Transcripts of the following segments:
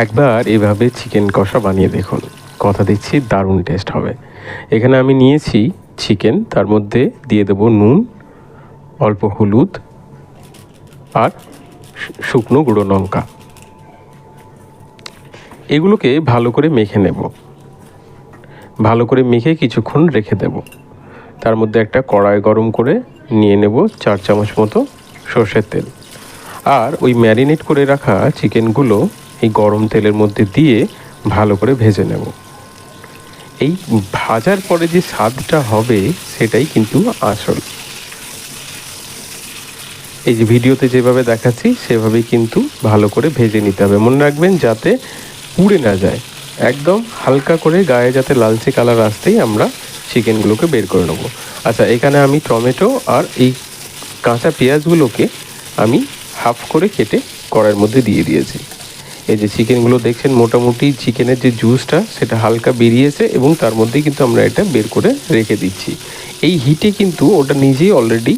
একবার এভাবে চিকেন কষা বানিয়ে দেখুন, কথা দিচ্ছি দারুণ টেস্ট হবে। এখানে আমি নিয়েছি চিকেন, তার মধ্যে দিয়ে দেব নুন, অল্প হলুদ আর শুকনো গুঁড়ো লঙ্কা। এগুলোকে ভালো করে মেখে নেব। ভালো করে মেখে কিছুক্ষণ রেখে দেব। তার মধ্যে একটা কড়াই গরম করে নিয়ে নেব 4 চামচ মতো সর্ষের তেল, আর ওই ম্যারিনেট করে রাখা চিকেনগুলো এই গরম তেলের মধ্যে দিয়ে ভালো করে ভেজে নেব। এই ভাজার পরে যে স্বাদটা হবে সেটাই কিন্তু আসল। এই যে ভিডিওতে যেভাবে দেখাচ্ছি সেভাবেই কিন্তু ভালো করে ভেজে নিতে হবে। মনে রাখবেন যাতে পুড়ে না যায়, একদম হালকা করে গায়ে যাতে লালচে কালার আসতেই আমরা চিকেনগুলোকে বের করে নেব। আচ্ছা, এখানে আমি টমেটো আর এই কাঁচা পেঁয়াজগুলোকে আমি হাফ করে কেটে কড়াইয়ের মধ্যে দিয়ে দিয়েছি। এই যে চিকেনগুলো দেখছেন, মোটামুটি চিকেনের যে জুসটা সেটা হালকা বেরিয়েছে এবং তার মধ্যেই কিন্তু আমরা এটা বের করে রেখে দিচ্ছি। এই হিটে কিন্তু ওটা নিজেই অলরেডি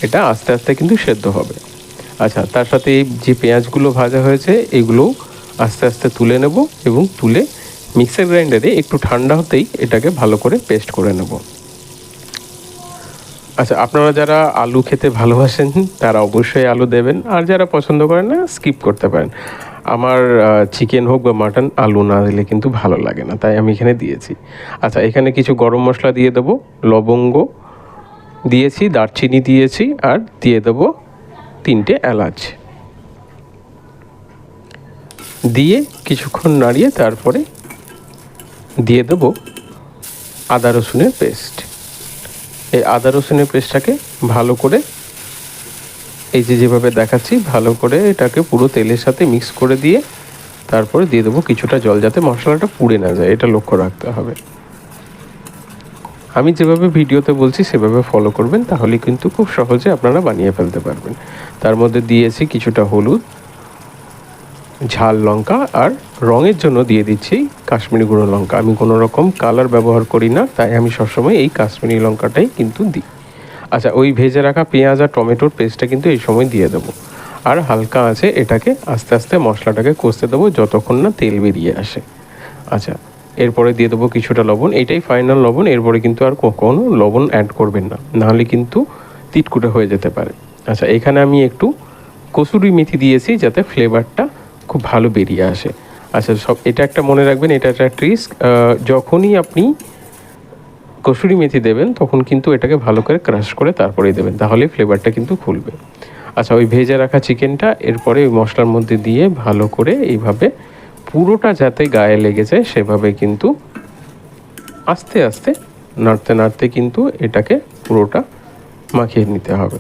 এটা আস্তে আস্তে কিন্তু সেদ্ধ হবে। আচ্ছা, তার সাথে যে পেঁয়াজগুলো ভাজা হয়েছে এগুলো আস্তে আস্তে তুলে নেব এবং তুলে মিক্সার গ্রাইন্ডারে একটু ঠান্ডা হতেই এটাকে ভালো করে পেস্ট করে নেব। আচ্ছা, আপনারা যারা আলু খেতে ভালোবাসেন তারা অবশ্যই আলু দেবেন, আর যারা পছন্দ করেন না স্কিপ করতে পারেন। আমার চিকেন হোক বা মাটন আলু না দিলে কিন্তু ভালো লাগে না, তাই আমি এখানে দিয়েছি। আচ্ছা, এখানে কিছু গরম মশলা দিয়ে দেবো, লবঙ্গ দিয়েছি, দারচিনি দিয়েছি, আর দিয়ে দেবো 3টে এলাচ। দিয়ে কিছুক্ষণ নাড়িয়ে তারপরে দিয়ে দেবো আদা রসুনের পেস্ট। এই আদা রসুনের পেস্টটাকে ভালো করে এই যেভাবে দেখাচ্ছি ভালো করে এটাকে পুরো তেলের সাথে মিক্স করে দিয়ে তারপরে দিয়ে দেবো কিছুটা জল, যাতে মশলাটা পুড়ে না যায়, এটা লক্ষ্য রাখতে হবে। আমি যেভাবে ভিডিওতে বলছি সেভাবে ফলো করবেন, তাহলে কিন্তু খুব সহজে আপনারা বানিয়ে ফেলতে পারবেন। তার মধ্যে দিয়েছি কিছুটা হলুদ, ঝাল লঙ্কা, আর রঙের জন্য দিয়ে দিচ্ছি কাশ্মীরি গুঁড়ো লঙ্কা। আমি কোনো রকম কালার ব্যবহার করি না, তাই আমি সবসময় এই কাশ্মীরি লঙ্কাটাই কিন্তু দিই। আচ্ছা, ওই ভেজে রাখা পেঁয়াজ আর টমেটোর পেস্টটা কিন্তু এই সময় দিয়ে দেবো, আর হালকা আছে এটাকে আস্তে আস্তে মশলাটাকে কষতে দেবো যতক্ষণ না তেল বেরিয়ে আসে। আচ্ছা, এরপরে দিয়ে দেবো কিছুটা লবণ, এটাই ফাইনাল লবণ, এরপরে কিন্তু আর কখনো লবণ অ্যাড করবেন না, নাহলে কিন্তু তিতকুটে হয়ে যেতে পারে। আচ্ছা, এখানে আমি একটু কসুরি মেথি দিয়েছি যাতে ফ্লেভারটা খুব ভালো বেরিয়ে আসে। আচ্ছা, এটা একটা মনে রাখবেন, এটা একটা ট্রিক্স, যখনই আপনি কসুরি মেথি দেবেন তখন কিন্তু এটাকে ভালো করে ক্রাশ করে তারপরেই দেবেন, তাহলে ফ্লেভারটা কিন্তু খুলবে। আচ্ছা, ওই ভেজে রাখা চিকেনটা এরপরে ওই মশলার মধ্যে দিয়ে ভালো করে এইভাবে পুরোটা যাতে গায়ে লেগে যায় সেভাবে কিন্তু আস্তে আস্তে নাড়তে নাড়তে কিন্তু এটাকে পুরোটা মাখিয়ে নিতে হবে।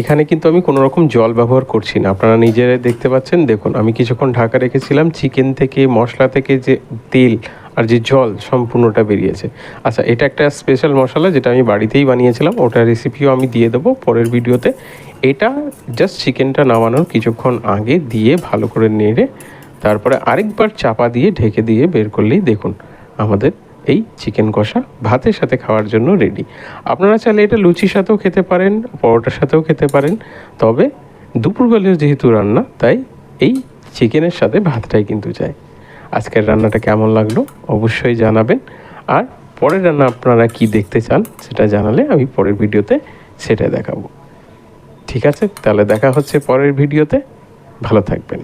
এখানে কিন্তু আমি কোনো রকম জল ব্যবহার করছি না, আপনারা নিজেরাই দেখতে পাচ্ছেন। দেখুন, আমি কিছুক্ষণ ঢাকা রেখেছিলাম, চিকেন থেকে মশলা থেকে যে তেল আর যে জল সম্পূর্ণটা বেরিয়েছে। আচ্ছা, এটা একটা স্পেশাল মশলা যেটা আমি বাড়িতেই বানিয়েছিলাম, ওটার রেসিপিও আমি দিয়ে দেবো পরের ভিডিওতে। এটা জাস্ট চিকেনটা নামানোর কিছুক্ষণ আগে দিয়ে ভালো করে নেড়ে তারপরে আরেকবার চাপা দিয়ে ঢেকে দিয়ে বের করলেই দেখুন আমাদের এই চিকেন কষা ভাতের সাথে খাওয়ার জন্য রেডি। আপনারা চাইলে এটা লুচির সাথেও খেতে পারেন, পরোটার সাথেও খেতে পারেন, তবে দুপুরবেলায় যেহেতু রান্না তাই এই চিকেনের সাথে ভাতটাই কিন্তু চাই। আজকের রান্নাটা কেমন লাগলো অবশ্যই জানাবেন, আর পরের রান্না আপনারা কি দেখতে চান সেটা জানালে আমি পরের ভিডিওতে সেটা দেখাবো। ঠিক আছে, তাহলে দেখা হচ্ছে পরের ভিডিওতে। ভালো থাকবেন।